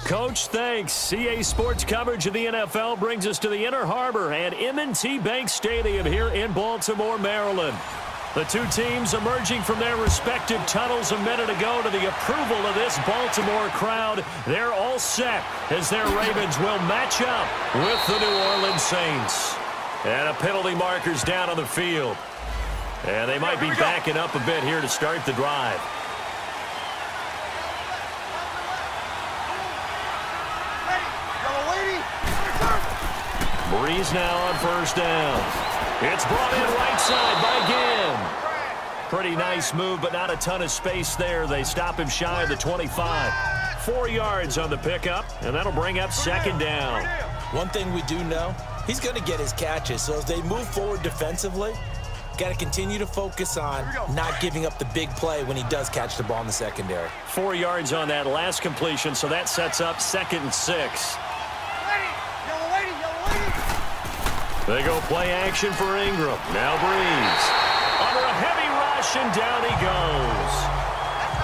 Coach, thanks. EA Sports coverage of the NFL brings us to the Inner Harbor and M&T Bank Stadium here in Baltimore, Maryland. The two teams emerging from their respective tunnels a minute ago to the approval of this Baltimore crowd. They're all set as their Ravens will match up with the New Orleans Saints. And a penalty marker's down on the field. And they might be backing up a bit here to start the drive. Brees now on first down. It's brought in right side by Ginn. Pretty nice move, but not a ton of space there. They stop him shy of the 25. 4 yards on the pickup, and that'll bring up second down. One thing we do know, he's going to get his catches. So as they move forward defensively, got to continue to focus on not giving up the big play when he does catch the ball in the secondary. 4 yards on that last completion, so that sets up 2nd and 6. They go play action for Ingram. Now Brees. Under a heavy rush, and down he goes.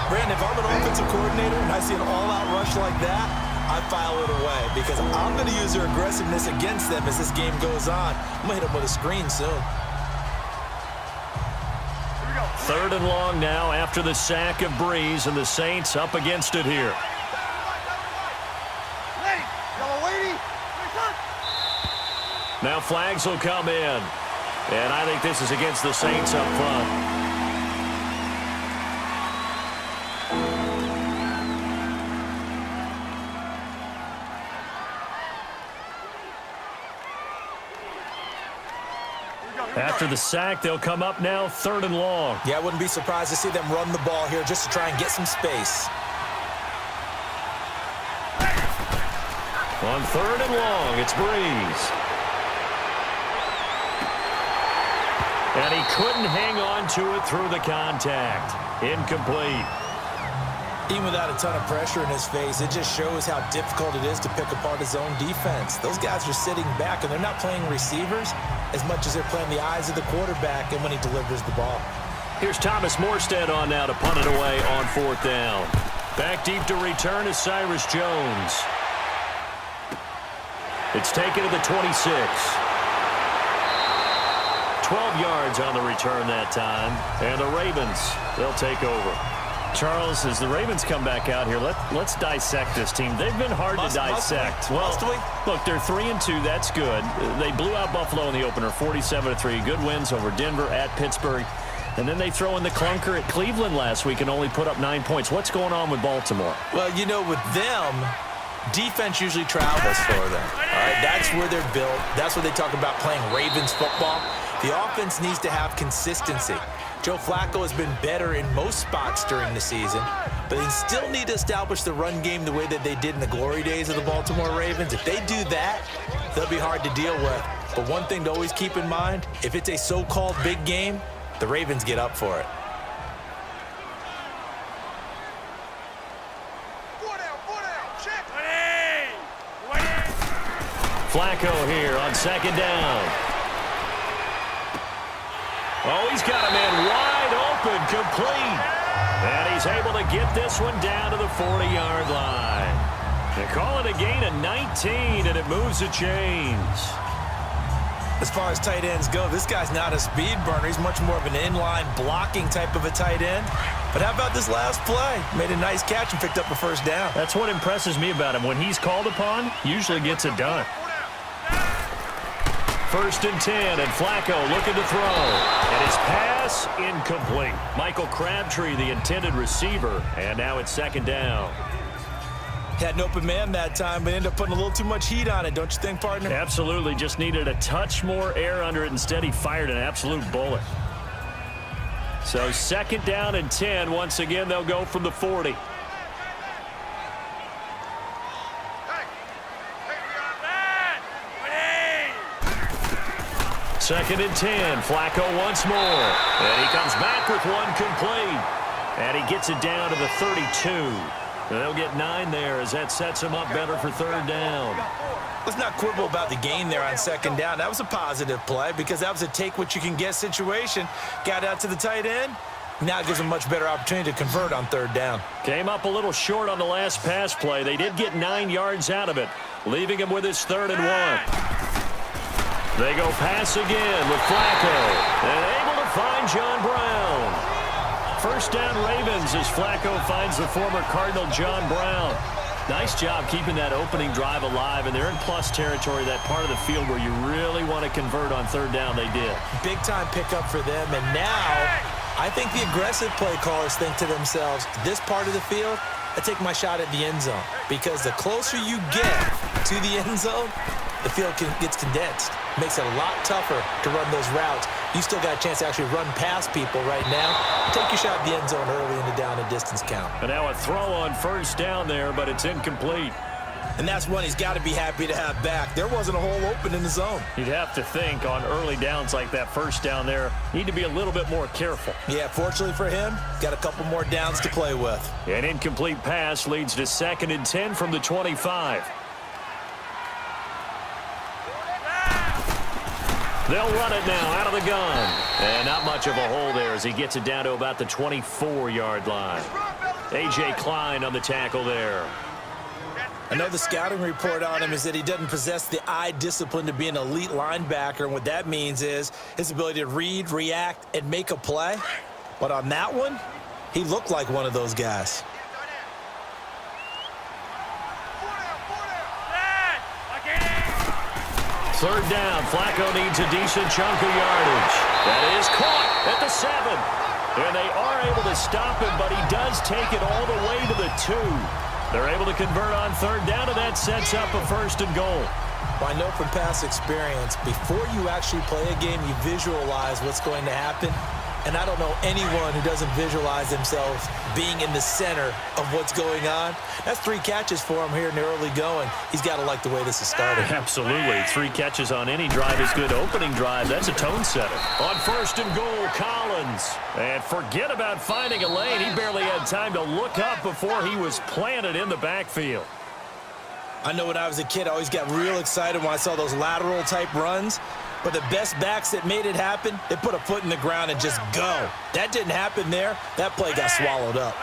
Brandon, if I'm an offensive coordinator and I see an all-out rush like that, I file it away because I'm going to use their aggressiveness against them as this game goes on. I'm going to hit them with a screen soon. 3rd and long now after the sack of Brees, and the Saints up against it here. Now flags will come in. And I think this is against the Saints up front. After the sack, they'll come up now 3rd and long. Yeah, I wouldn't be surprised to see them run the ball here just to try and get some space. On 3rd and long, it's Brees. And he couldn't hang on to it through the contact. Incomplete. Even without a ton of pressure in his face, it just shows how difficult it is to pick apart his own defense. Those guys are sitting back, and they're not playing receivers as much as they're playing the eyes of the quarterback and when he delivers the ball. Here's Thomas Morstead on now to punt it away on 4th down. Back deep to return is Cyrus Jones. It's taken to the 26. 12 yards on the return that time. And the Ravens, they'll take over. Charles, as the Ravens come back out here, let's dissect this team. They've been hard to dissect. Must we? Look, they're 3-2. That's good. They blew out Buffalo in the opener, 47-3. Good wins over Denver, at Pittsburgh. And then they throw in the clunker at Cleveland last week and only put up 9 points. What's going on with Baltimore? Well, you know, with them, defense usually travels for them. All right, that's where they're built. That's what they talk about playing Ravens football. The offense needs to have consistency. Joe Flacco has been better in most spots during the season, but they still need to establish the run game the way that they did in the glory days of the Baltimore Ravens. If they do that, they'll be hard to deal with. But one thing to always keep in mind, if it's a so-called big game, the Ravens get up for it. Flacco here on 2nd down. Oh, he's got a man wide open, complete. And he's able to get this one down to the 40-yard line. They call it a gain of 19, and it moves the chains. As far as tight ends go, this guy's not a speed burner. He's much more of an inline blocking type of a tight end. But how about this last play? Made a nice catch and picked up a 1st down. That's what impresses me about him. When he's called upon, usually gets it done. 1st and 10, and Flacco looking to throw. And his pass incomplete. Michael Crabtree, the intended receiver, and now it's 2nd down. Had an open man that time, but ended up putting a little too much heat on it, don't you think, partner? Absolutely. Just needed a touch more air under it. Instead, he fired an absolute bullet. So 2nd down and 10. Once again, they'll go from the 40. Second and 10. Flacco once more. And he comes back with one complete. And he gets it down to the 32. And they'll get 9 there as that sets him up better for 3rd down. Let's not quibble about the gain there on 2nd down. That was a positive play because that was a take-what-you-can-get situation. Got out to the tight end, Now it gives them a much better opportunity to convert on third down. Came up a little short on the last pass play. They did get 9 yards out of it, leaving him with his 3rd and 1. They go pass again with Flacco, and able to find John Brown. First down Ravens as Flacco finds the former Cardinal John Brown. Nice job keeping that opening drive alive, and they're in plus territory, that part of the field where you really want to convert on third down. They did. Big-time pickup for them, and now I think the aggressive play callers think to themselves, this part of the field, I take my shot at the end zone, because the closer you get to the end zone, the field gets condensed. Makes it a lot tougher to run those routes. You still got a chance to actually run past people right now. Take your shot at the end zone early in the down and distance count. And now a throw on first down there, but it's incomplete. And that's one he's got to be happy to have back. There wasn't a hole open in the zone. You'd have to think on early downs like that first down there, need to be a little bit more careful. Yeah, fortunately for him, got a couple more downs to play with. An incomplete pass leads to 2nd and 10 from the 25. They'll run it now out of the gun. And not much of a hole there as he gets it down to about the 24-yard line. A.J. Klein on the tackle there. I know the scouting report on him is that he doesn't possess the eye discipline to be an elite linebacker, and what that means is his ability to read, react, and make a play. But on that one, he looked like one of those guys. Third down, Flacco needs a decent chunk of yardage. That is caught at the 7. And they are able to stop him, but he does take it all the way to the 2. They're able to convert on third down, and that sets up a 1st and goal. Well, I know from past experience, before you actually play a game, you visualize what's going to happen. And I don't know anyone who doesn't visualize themselves being in the center of what's going on. That's 3 catches for him here in the early going. He's got to like the way this is starting. Absolutely. 3 catches on any drive is good. Opening drive, that's a tone setter. On 1st and goal, Collins. And forget about finding a lane. He barely had time to look up before he was planted in the backfield. I know when I was a kid, I always got real excited when I saw those lateral-type runs. But the best backs that made it happen, they put a foot in the ground and just go. That didn't happen there. That play got swallowed up.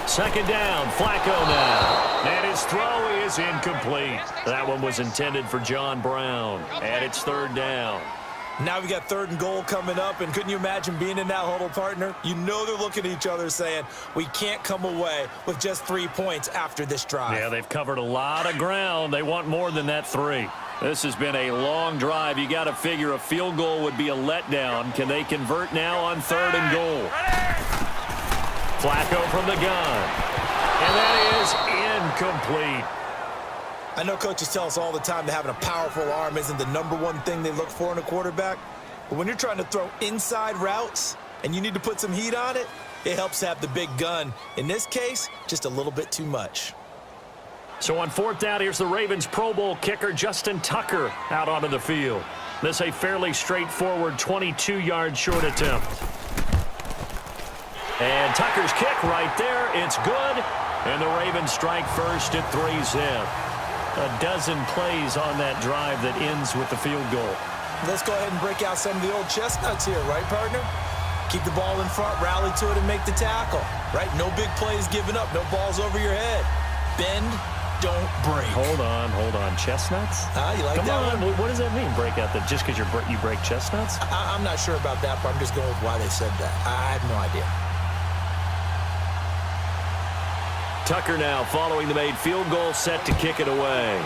2nd down, Flacco now. And his throw is incomplete. That one was intended for John Brown. And it's 3rd down. Now we got 3rd and goal coming up, and couldn't you imagine being in that huddle, partner? You know they're looking at each other saying, we can't come away with just 3 points after this drive. Yeah, they've covered a lot of ground. They want more than that 3. This has been a long drive. You got to figure a field goal would be a letdown. Can they convert now on 3rd and goal? Flacco from the gun. And that is incomplete. I know coaches tell us all the time that having a powerful arm isn't the #1 thing they look for in a quarterback. But when you're trying to throw inside routes and you need to put some heat on it, it helps to have the big gun. In this case, just a little bit too much. So on 4th down, here's the Ravens Pro Bowl kicker Justin Tucker out onto the field. This a fairly straightforward 22-yard short attempt. And Tucker's kick right there. It's good. And the Ravens strike first at 3-zip. A dozen plays on that drive that ends with the field goal. Let's go ahead and break out some of the old chestnuts here, right, partner? Keep the ball in front, rally to it, and make the tackle, right? No big plays given up, no balls over your head. Bend, don't break. Hold on. Chestnuts? You like Come that on. one? What does that mean, break out that just because you break chestnuts? I'm not sure about that, but I'm just going with why they said that. I have no idea. Tucker now following the made field goal, set to kick it away.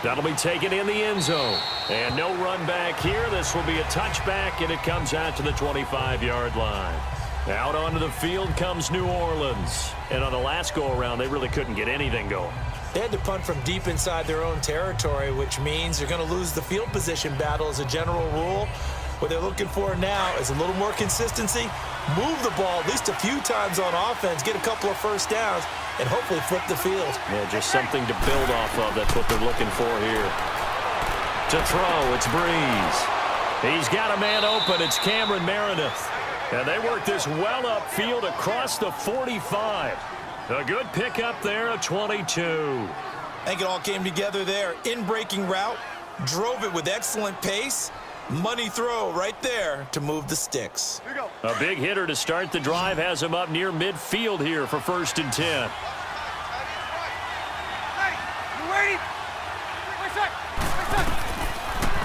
That'll be taken in the end zone. And no run back here. This will be a touchback, and it comes out to the 25-yard line. Out onto the field comes New Orleans. And on the last go-around, they really couldn't get anything going. They had to punt from deep inside their own territory, which means they're going to lose the field position battle as a general rule. What they're looking for now is a little more consistency, move the ball at least a few times on offense, get a couple of first downs, and hopefully flip the field. Yeah, just something to build off of. That's what they're looking for here. To throw, it's Brees. He's got a man open. It's Cameron Meredith. And they work this well upfield across the 45. A good pickup there, a 22. I think it all came together there. In-breaking route, drove it with excellent pace. Money throw right there to move the sticks. A big hitter to start the drive has him up near midfield here for 1st and 10.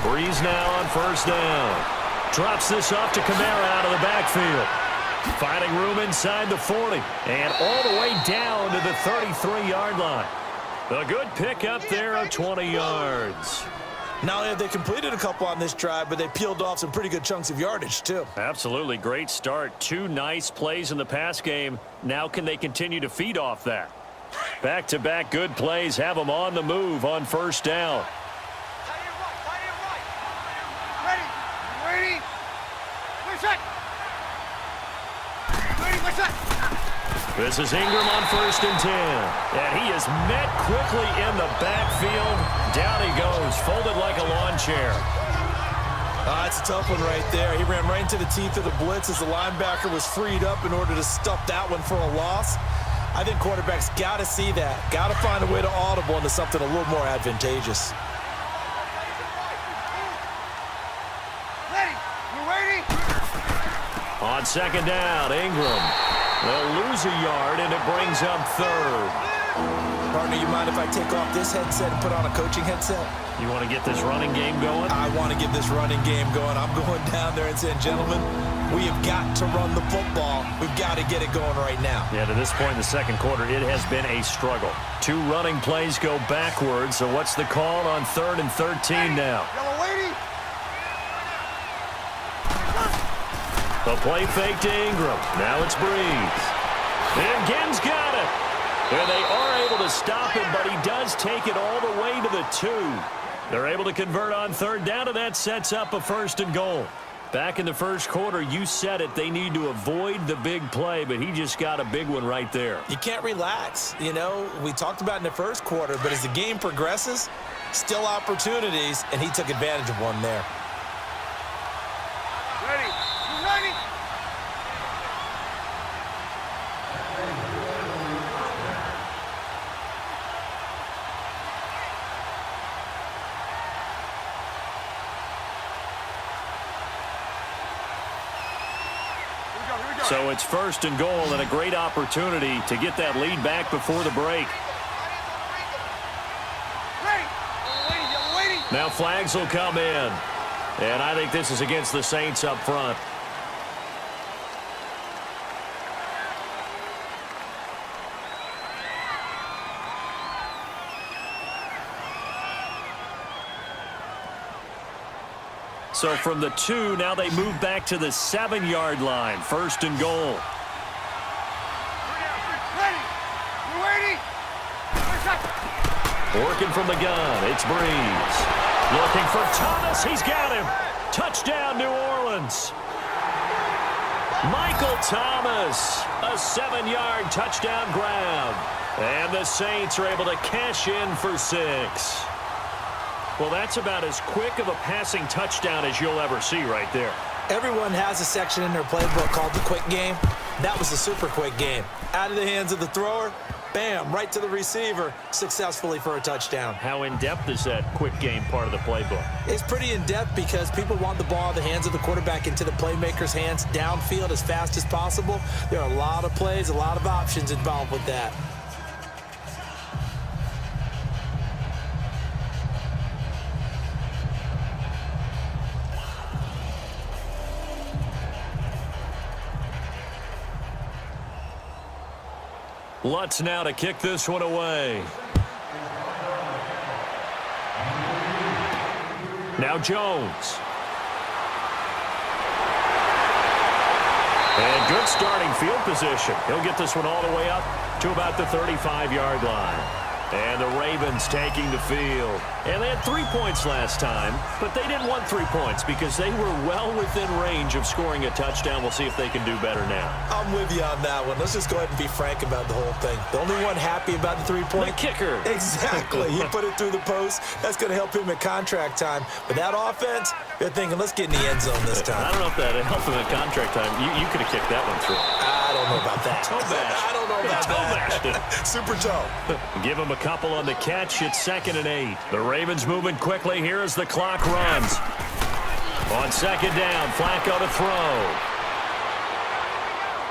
Brees now on 1st down. Drops this off to Kamara out of the backfield. Finding room inside the 40. And all the way down to the 33-yard line. A good pickup there of 20 yards. Not only have they completed a couple on this drive, but they peeled off some pretty good chunks of yardage, too. Absolutely. Great start. 2 nice plays in the pass game. Now can they continue to feed off that? Back-to-back good plays have them on the move on 1st down. This is Ingram on 1st and 10. And he is met quickly in the backfield. Down he goes, folded like a lawn chair. That's a tough one right there. He ran right into the teeth of the blitz as the linebacker was freed up in order to stuff that one for a loss. I think quarterbacks got to see that. Got to find a way to audible into something a little more advantageous. On 2nd down, Ingram. They'll lose a yard, and it brings up 3rd. Partner, you mind if I take off this headset and put on a coaching headset? You want to get this running game going? I want to get this running game going. I'm going down there and saying, gentlemen, we have got to run the football. We've got to get it going right now. Yeah, to this point in the 2nd quarter, it has been a struggle. 2 running plays go backwards, so what's the call on 3rd and 13 now? The play fake to Ingram. Now it's Brees. And Gibbs got it. And they are able to stop him, but he does take it all the way to the 2. They're able to convert on 3rd down, and that sets up a 1st and goal. Back in the 1st quarter, you said it. They need to avoid the big play, but he just got a big one right there. You can't relax. You know, we talked about in the 1st quarter, but as the game progresses, still opportunities, and he took advantage of one there. So it's 1st and goal and a great opportunity to get that lead back before the break. Now flags will come in. And I think this is against the Saints up front. So from the 2, now they move back to the 7-yard line. 1st and goal. Working from the gun, it's Brees. Looking for Thomas, he's got him. Touchdown, New Orleans. Michael Thomas, a 7-yard touchdown grab. And the Saints are able to cash in for 6. Well, that's about as quick of a passing touchdown as you'll ever see right there. Everyone has a section in their playbook called the quick game. That was the super quick game. Out of the hands of the thrower, bam, right to the receiver, successfully for a touchdown. How in-depth is that quick game part of the playbook? It's pretty in-depth because people want the ball in the hands of the quarterback into the playmaker's hands downfield as fast as possible. There are a lot of plays, a lot of options involved with that. Lutz now to kick this one away. Now Jones. And good starting field position. He'll get this one all the way up to about the 35-yard line. And the Ravens taking the field. And they had 3 points last time, but they didn't want 3 points because they were well within range of scoring a touchdown. We'll see if they can do better now. I'm with you on that one. Let's just go ahead and be frank about the whole thing. The only one happy about the 3-point? The kicker. Exactly. He put it through the post. That's going to help him at contract time. But that offense, they're thinking, let's get in the end zone this time. I don't know if that helped him at contract time. You could have kicked that one through. I don't know about that. Toe bash. I don't know about that. Super toe. Give him a couple on the catch. It's 2nd and 8. The Ravens moving quickly here as the clock runs. On 2nd down, Flacco to throw.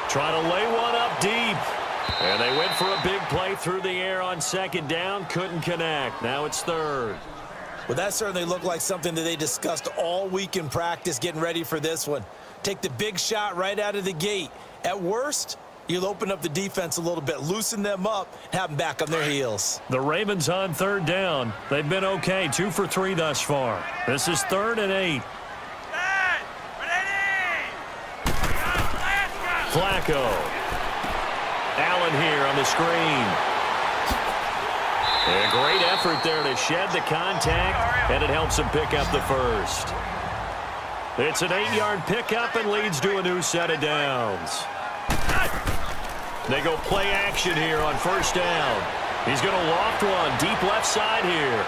Trying to lay one up deep. And they went for a big play through the air on 2nd down. Couldn't connect. Now it's 3rd. Well, that certainly looked like something that they discussed all week in practice getting ready for this one. Take the big shot right out of the gate. At worst, you'll open up the defense a little bit, loosen them up, have them back on their heels. The Ravens on 3rd down. They've been okay, 2 for 3 thus far. This is 3rd and 8. Flacco. Allen here on the screen. A great effort there to shed the contact, and it helps him pick up the first. It's an 8-yard pickup and leads to a new set of downs. They go play action here on 1st down. He's going to loft one deep left side here.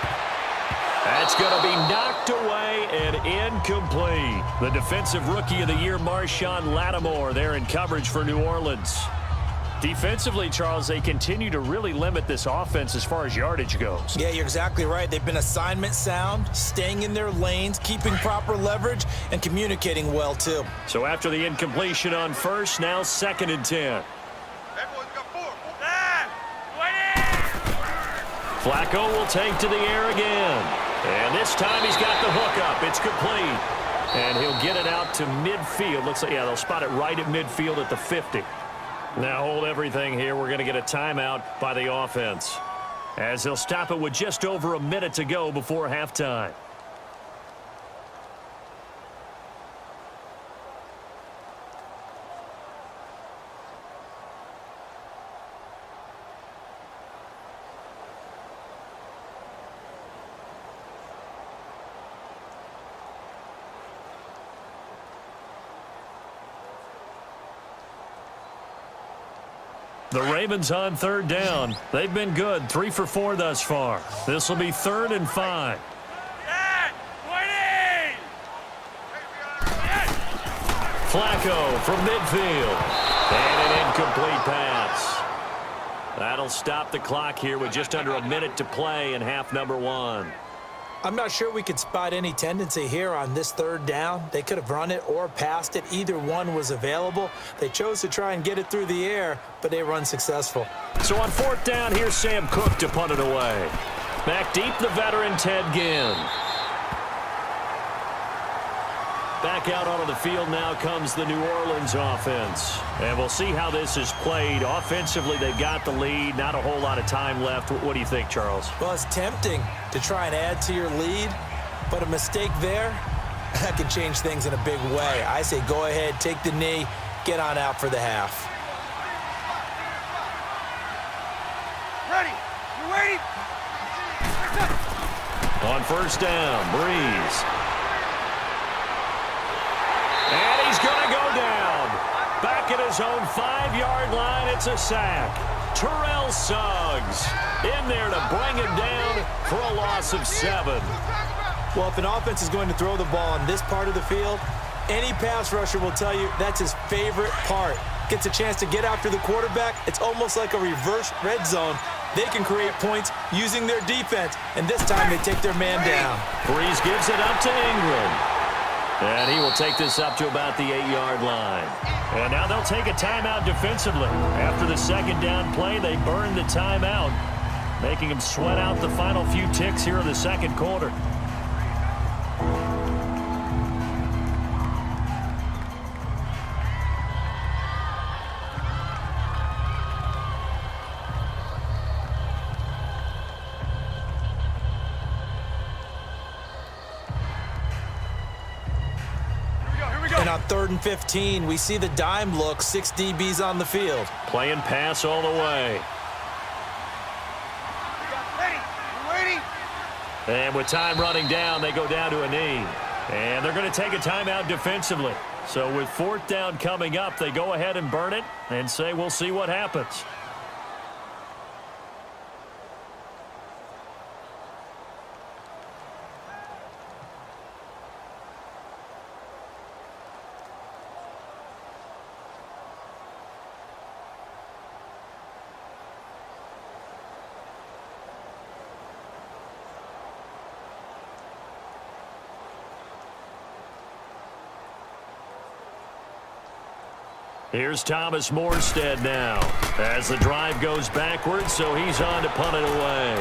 That's going to be knocked away and incomplete. The defensive rookie of the year, Marshawn Lattimore, there in coverage for New Orleans. Defensively, Charles, they continue to really limit this offense as far as yardage goes. Yeah, you're exactly right. They've been assignment sound, staying in their lanes, keeping proper leverage, and communicating well, too. So after the incompletion on 1st, now 2nd and 10. Flacco will take to the air again. And this time he's got the hook up. It's complete. And he'll get it out to midfield. Looks like, yeah, they'll spot it right at midfield at the 50. Now hold everything here. We're going to get a timeout by the offense, as they'll stop it with just over a minute to go before halftime. The Ravens on 3rd down. They've been good, 3 for 4 thus far. This will be 3rd and 5. Flacco from midfield. And an incomplete pass. That'll stop the clock here with just under a minute to play in half number 1. I'm not sure we could spot any tendency here on this 3rd down. They could have run it or passed it. Either one was available. They chose to try and get it through the air, but they were unsuccessful. So on 4th down, here's Sam Cook to punt it away. Back deep, the veteran Ted Ginn. Back out onto the field now comes the New Orleans offense. And we'll see how this is played. Offensively, they've got the lead. Not a whole lot of time left. What do you think, Charles? Well, it's tempting to try and add to your lead, but a mistake there, that can change things in a big way. I say go ahead, take the knee, get on out for the half. Ready. You ready? On 1st down, Brees. And he's going to go down. Back at his own 5-yard line, it's a sack. Terrell Suggs in there to bring him down for a loss of 7. Well, if an offense is going to throw the ball on this part of the field, any pass rusher will tell you that's his favorite part. Gets a chance to get after the quarterback. It's almost like a reverse red zone. They can create points using their defense, and this time they take their man down. Brees gives it up to Ingram. And he will take this up to about the 8-yard line. And now they'll take a timeout defensively. After the 2nd down play, they burn the timeout, making them sweat out the final few ticks here in the 2nd quarter. And on 3rd and 15, we see the dime look, 6 DBs on the field. Playing pass all the way. Ready? And with time running down, they go down to a knee. And they're going to take a timeout defensively. So with 4th down coming up, they go ahead and burn it and say we'll see what happens. Here's Thomas Morstead now as the drive goes backwards, so he's on to punt it away.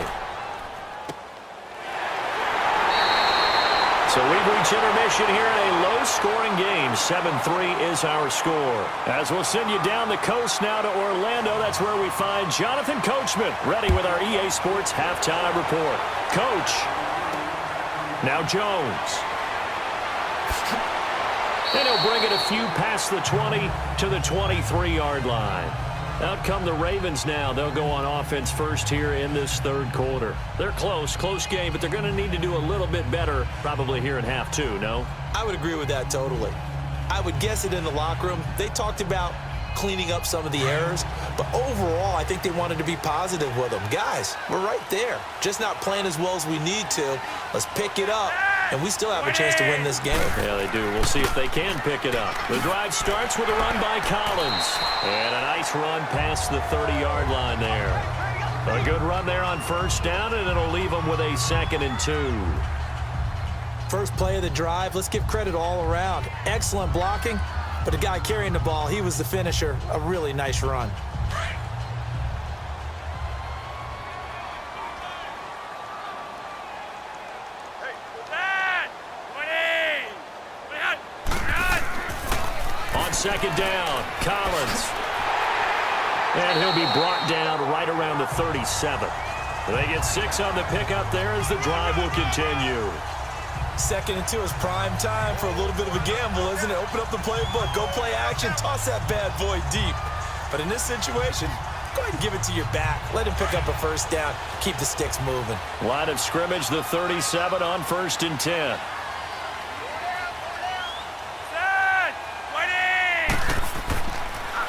So we've reached intermission here in a low-scoring game. 7-3 is our score. As we'll send you down the coast now to Orlando, that's where we find Jonathan Coachman ready with our EA Sports halftime report. Coach. Now Jones. And he'll bring it a few past the 20 to the 23-yard line. Out come the Ravens now. They'll go on offense first here in this third quarter. They're close game, but they're going to need to do a little bit better probably here in half two, no? I would agree with that totally. I would guess it in the locker room. They talked about cleaning up some of the errors, but overall, I think they wanted to be positive with them. Guys, we're right there. Just not playing as well as we need to. Let's pick it up, and we still have a chance to win this game. Yeah, they do. We'll see if they can pick it up. The drive starts with a run by Collins, and a nice run past the 30-yard line there. A good run there on first down, and it'll leave them with a 2nd and 2. First play of the drive, let's give credit all around. Excellent blocking, but the guy carrying the ball, he was the finisher. A really nice run. On second down, Collins. And he'll be brought down right around the 37. They get 6 on the pickup there as the drive will continue. 2nd and 2 is prime time for a little bit of a gamble, isn't it? Open up the playbook, go play action, toss that bad boy deep. But in this situation, go ahead and give it to your back. Let him pick up a first down, keep the sticks moving. Line of scrimmage, the 37 on 1st and 10.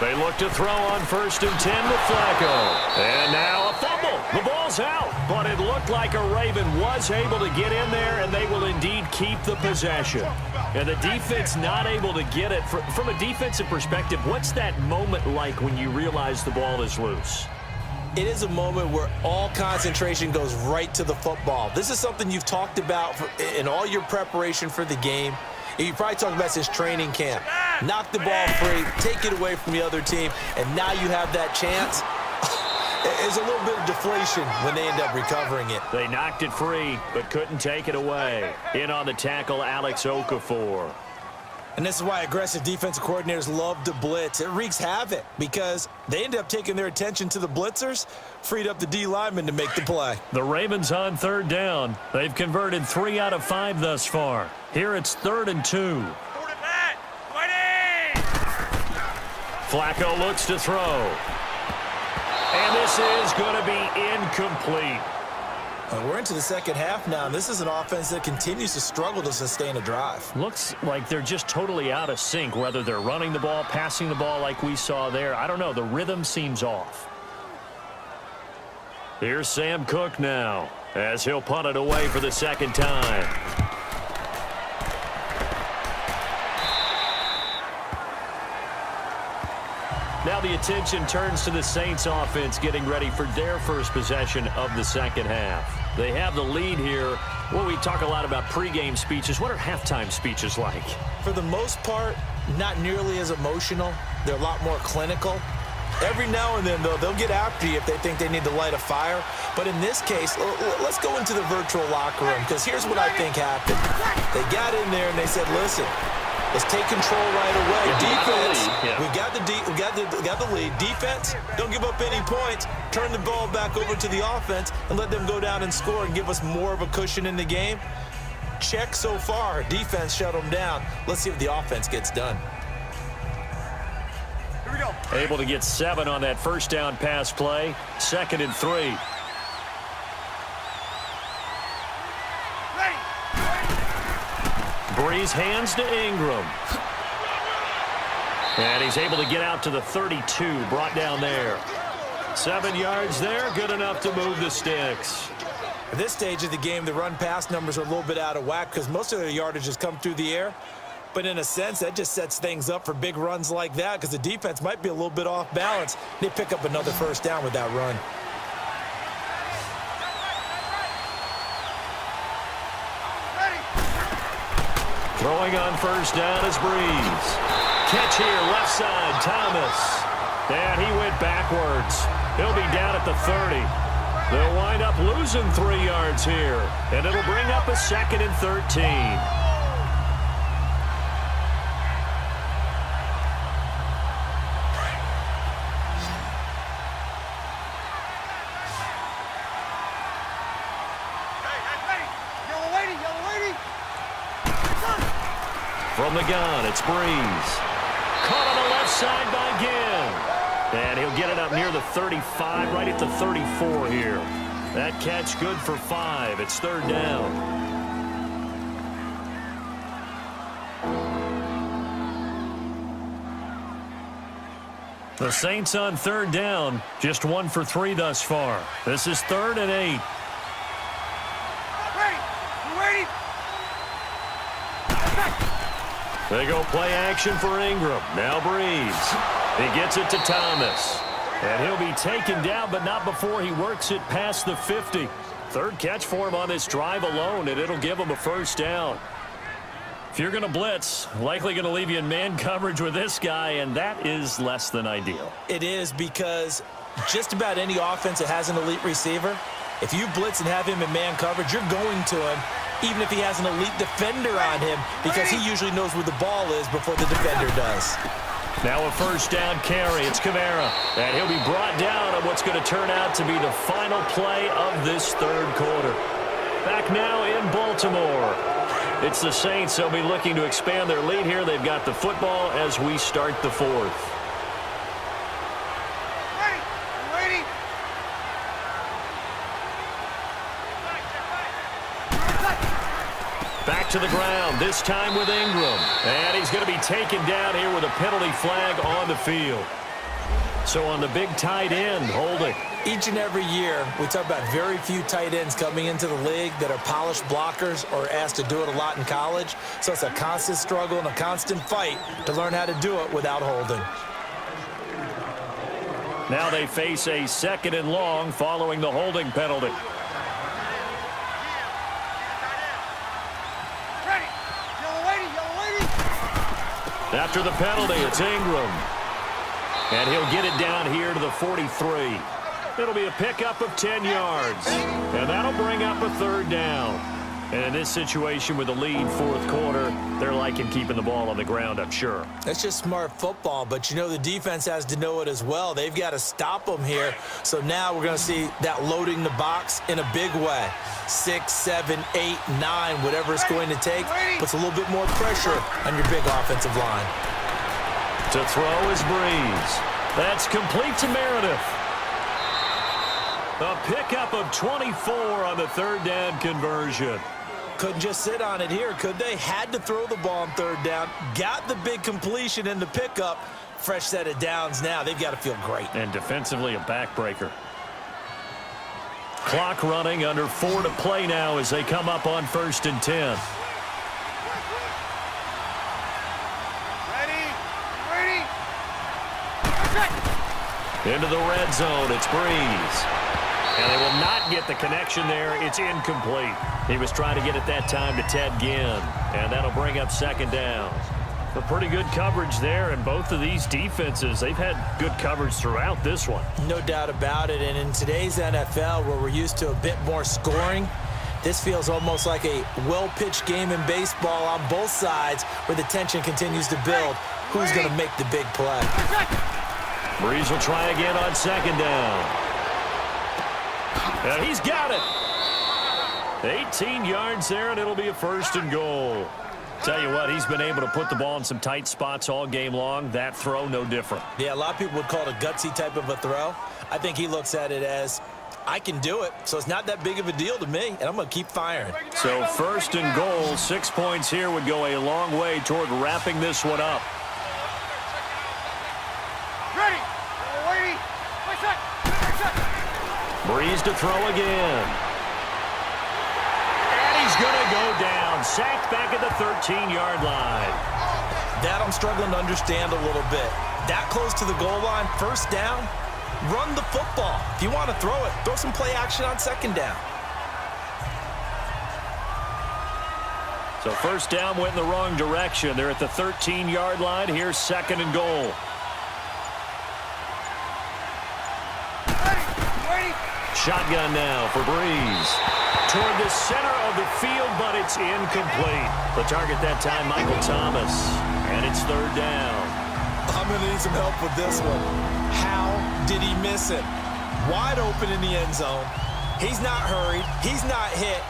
They look to throw on 1st and 10 with Flacco. And now a fumble. The ball's out. But it looked like a Raven was able to get in there, and they will indeed keep the possession. And the defense not able to get it. From a defensive perspective, what's that moment like when you realize the ball is loose? It is a moment where all concentration goes right to the football. This is something you've talked about in all your preparation for the game. You probably talked about since training camp. Knock the ball free, take it away from the other team, and now you have that chance. There's a little bit of deflation when they end up recovering it. They knocked it free, but couldn't take it away. In on the tackle, Alex Okafor. And this is why aggressive defensive coordinators love to blitz. It wreaks havoc because they end up taking their attention to the blitzers, freed up the D lineman to make the play. The Ravens on 3rd down. They've converted 3 out of 5 thus far. Here it's 3rd and 2. Flacco looks to throw. And this is going to be incomplete. We're into the second half now, and this is an offense that continues to struggle to sustain a drive. Looks like they're just totally out of sync, whether they're running the ball, passing the ball like we saw there. I don't know. The rhythm seems off. Here's Sam Cook now as he'll punt it away for the 2nd time. Now the attention turns to the Saints offense getting ready for their first possession of the second half. They have the lead here. Well, we talk a lot about pregame speeches. What are halftime speeches like? For the most part, not nearly as emotional. They're a lot more clinical. Every now and then, though, they'll get after you if they think they need to light a fire. But in this case, let's go into the virtual locker room, because here's what I think happened. They got in there and they said, listen, let's take control right away. Defense, we got the lead. Defense, don't give up any points. Turn the ball back over to the offense and let them go down and score and give us more of a cushion in the game. Check so far. Defense shut them down. Let's see if the offense gets done. Here we go. Able to get 7 on that first down pass play. 2nd and 3. Ready. Brees hands to Ingram. And he's able to get out to the 32, brought down there. 7 yards there, good enough to move the sticks. At this stage of the game, the run-pass numbers are a little bit out of whack because most of their yardage has come through the air. But in a sense, that just sets things up for big runs like that because the defense might be a little bit off balance. They pick up another first down with that run. Ready. Throwing on first down is Brees. catch here, left side, Thomas. And he went backwards. He'll be down at the 30. They'll wind up losing 3 yards here. And it'll bring up a 2nd and 13. From the gun, it's Brees. Caught on the left side by Ginn. And he'll get it up near the 35, right at the 34 here. That catch good for 5. It's 3rd down. The Saints on 3rd down, just 1 for 3 thus far. This is 3rd and 8. They go play action for Ingram. Now Brees. He gets it to Thomas. And he'll be taken down, but not before he works it past the 50. 3rd catch for him on this drive alone, and it'll give him a 1st down. If you're going to blitz, likely going to leave you in man coverage with this guy, and that is less than ideal. It is, because just about any offense that has an elite receiver, if you blitz and have him in man coverage, you're going to him, even if he has an elite defender on him, because he usually knows where the ball is before the defender does. Now a 1st down carry. It's Kamara. And he'll be brought down on what's going to turn out to be the final play of this 3rd quarter. Back now in Baltimore. It's the Saints. They'll be looking to expand their lead here. They've got the football as we start the 4th. Back to the ground, this time with Ingram. And he's going to be taken down here with a penalty flag on the field. So on the big tight end, holding. Each and every year, we talk about very few tight ends coming into the league that are polished blockers or asked to do it a lot in college. So it's a constant struggle and a constant fight to learn how to do it without holding. Now they face a 2nd and long following the holding penalty. After the penalty, it's Ingram. And he'll get it down here to the 43. It'll be a pickup of 10 yards. And that'll bring up a 3rd down. And in this situation with the lead 4th quarter, they're liking keeping the ball on the ground, I'm sure. That's just smart football, but you know the defense has to know it as well. They've got to stop them here. So now we're going to see that loading the box in a big way. 6, 7, 8, 9, whatever it's going to take, puts a little bit more pressure on your big offensive line. To throw is Brees. That's complete to Meredith. A pickup of 24 on the 3rd down conversion. Couldn't just sit on it here, could they? Had to throw the ball on 3rd down. Got the big completion in the pickup. Fresh set of downs now. They've got to feel great. And defensively, a backbreaker. Clock running, under 4 to play now as they come up on 1st and 10. Into the red zone, it's Brees. And they will not get the connection there. It's incomplete. He was trying to get it that time to Ted Ginn. And that'll bring up 2nd down. A pretty good coverage there, and both of these defenses, they've had good coverage throughout this one. No doubt about it. And in today's NFL, where we're used to a bit more scoring, this feels almost like a well-pitched game in baseball on both sides where the tension continues to build. Who's going to make the big play? Brees will try again on 2nd down. And he's got it. 18 yards there, and it'll be a 1st and goal. Tell you what, he's been able to put the ball in some tight spots all game long. That throw, no different. Yeah, a lot of people would call it a gutsy type of a throw. I think he looks at it as, I can do it, so it's not that big of a deal to me, and I'm going to keep firing. So 1st and goal, 6 points here would go a long way toward wrapping this one up. Brees to throw again. And he's going to go down. Sacked back at the 13-yard line. That I'm struggling to understand a little bit. That close to the goal line, 1st down, run the football. If you want to throw it, throw some play action on 2nd down. So first down went in the wrong direction. They're at the 13-yard line. Here's second and goal. Ready? Shotgun now for Brees. Toward the center of the field, but it's incomplete. The target that time, Michael Thomas. And it's third down. I'm going to need some help with this one. How did he miss it? Wide open in the end zone. He's not hurried. He's not hit.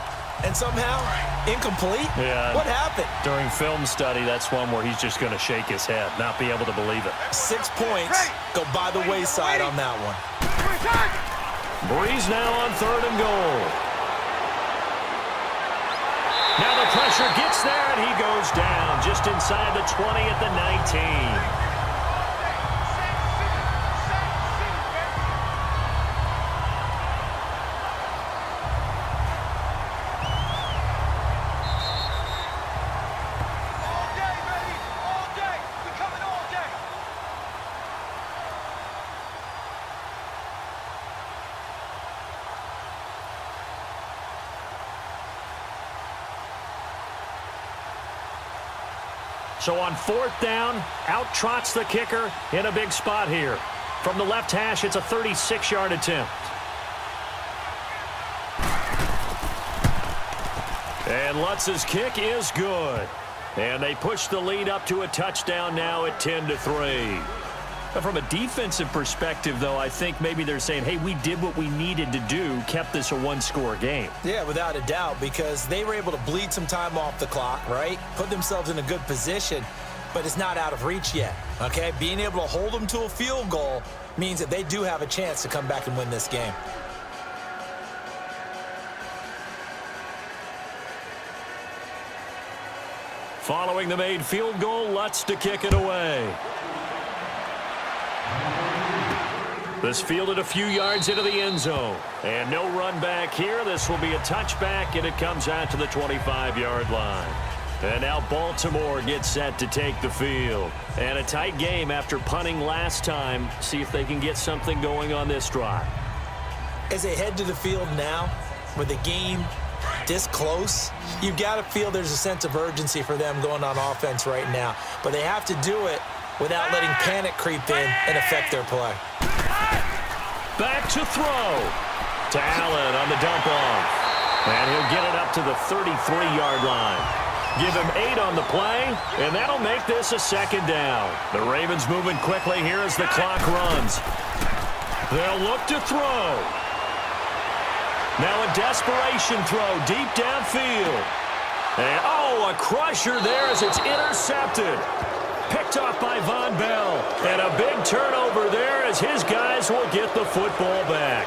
And somehow, incomplete? Yeah. What happened? During film study, that's one where he's just going to shake his head, not be able to believe it. 6 points go by the wayside on that one. Brees now on third and goal. Now the pressure gets there, and he goes down just inside the 20 at the 19. So on fourth down, out trots the kicker in a big spot here. From the left hash, it's a 36-yard attempt. And Lutz's kick is good. And they push the lead up to a touchdown now at 10-3. From a defensive perspective, though, I think maybe they're saying, hey, we did what we needed to do, kept this a one-score game. Yeah, without a doubt, because they were able to bleed some time off the clock, right? Put themselves in a good position, but it's not out of reach yet, okay? Being able to hold them to a field goal means that they do have a chance to come back and win this game. Following the made field goal, Lutz to kick it away. This fielded a few yards into the end zone. And no run back here. This will be a touchback, and it comes out to the 25-yard line. And now Baltimore gets set to take the field. And a tight game after punting last time. See if they can get something going on this drive. As they head to the field now, with the game this close, you've got to feel there's a sense of urgency for them going on offense right now. But they have to do it without letting panic creep in and affect their play. Back to throw. To Allen on the dump-off. And he'll get it up to the 33-yard line. Give him 8 on the play, and that'll make this a second down. The Ravens moving quickly here as the clock runs. They'll look to throw. Now a desperation throw deep downfield. And, oh, a crusher there as it's intercepted. Picked off by Von Bell. And a big turnover there as his guys will get the football back.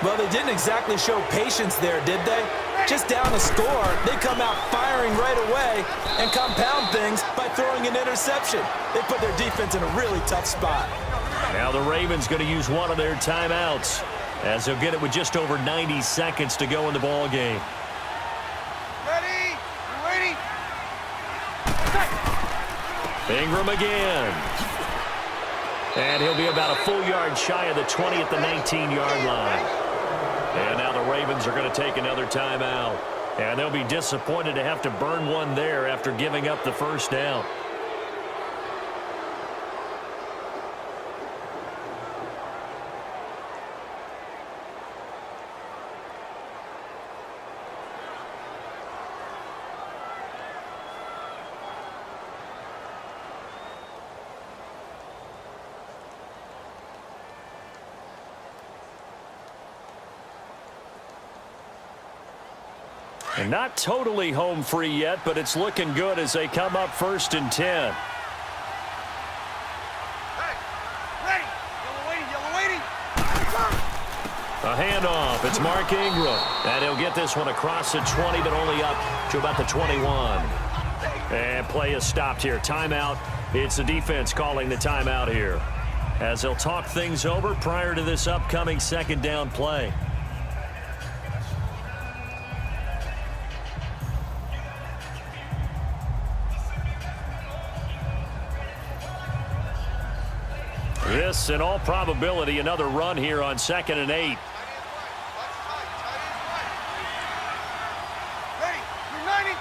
Well, they didn't exactly show patience there, did they? Just down a score, they come out firing right away and compound things by throwing an interception. They put their defense in a really tough spot. Now the Ravens going to use one of their timeouts as they'll get it with just over 90 seconds to go in the ball game. Ready? You waiting? Ingram again. And he'll be about a full yard shy of the 20 at the 19-yard line. And now the Ravens are going to take another timeout. And they'll be disappointed to have to burn one there after giving up the first down. And not totally home free yet, but it's looking good as they come up 1st and 10. Hey, ready? Yellow waiting. A handoff. It's Mark Ingram. And he'll get this one across the 20, but only up to about the 21. And play is stopped here. Timeout. It's the defense calling the timeout here, as they'll talk things over prior to this upcoming second down play. This, in all probability, another run here on 2nd and 8. Ready? United.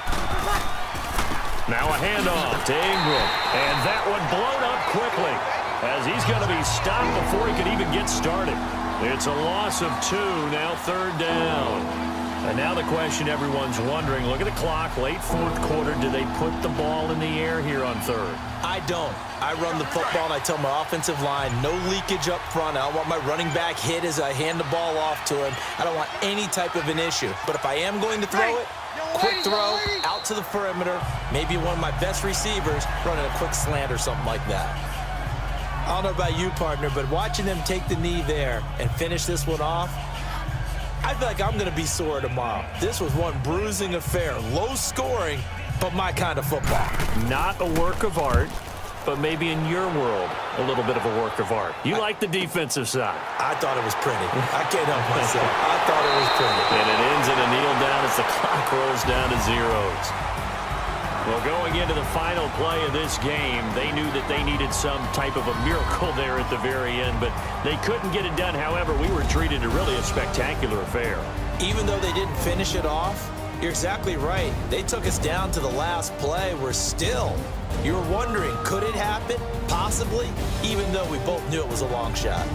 handoff to Ingram. And that one blown up quickly as he's going to be stopped before he could even get started. It's a loss of 2, now 3rd down. And now the question everyone's wondering, look at the clock, late 4th quarter. Do they put the ball in the air here on 3rd? I don't. I run the football, and I tell my offensive line, no leakage up front. I don't want my running back hit as I hand the ball off to him. I don't want any type of an issue. But if I am going to throw it, quick throw, out to the perimeter, maybe one of my best receivers running a quick slant or something like that. I don't know about you, partner, but watching them take the knee there and finish this one off, I feel like I'm going to be sore tomorrow. This was one bruising affair. Low scoring, but my kind of football. Not a work of art, but maybe in your world, a little bit of a work of art. You like the defensive side. I thought it was pretty. I can't help myself. I thought it was pretty. And it ends in a kneel down as the clock rolls down to zeros. Well, going into the final play of this game, they knew that they needed some type of a miracle there at the very end, but they couldn't get it done. However, we were treated to really a spectacular affair. Even though they didn't finish it off, you're exactly right. They took us down to the last play. We're still, you were wondering, could it happen? Possibly, even though we both knew it was a long shot.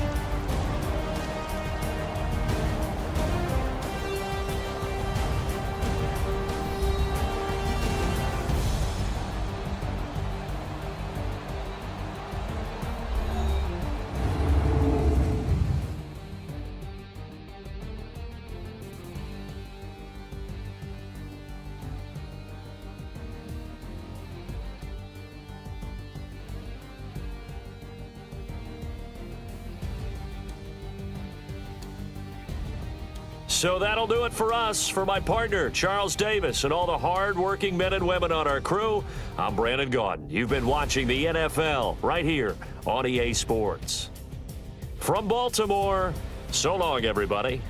So that'll do it for us. For my partner, Charles Davis, and all the hard-working men and women on our crew, I'm Brandon Gaudin. You've been watching the NFL right here on EA Sports. From Baltimore, so long, everybody.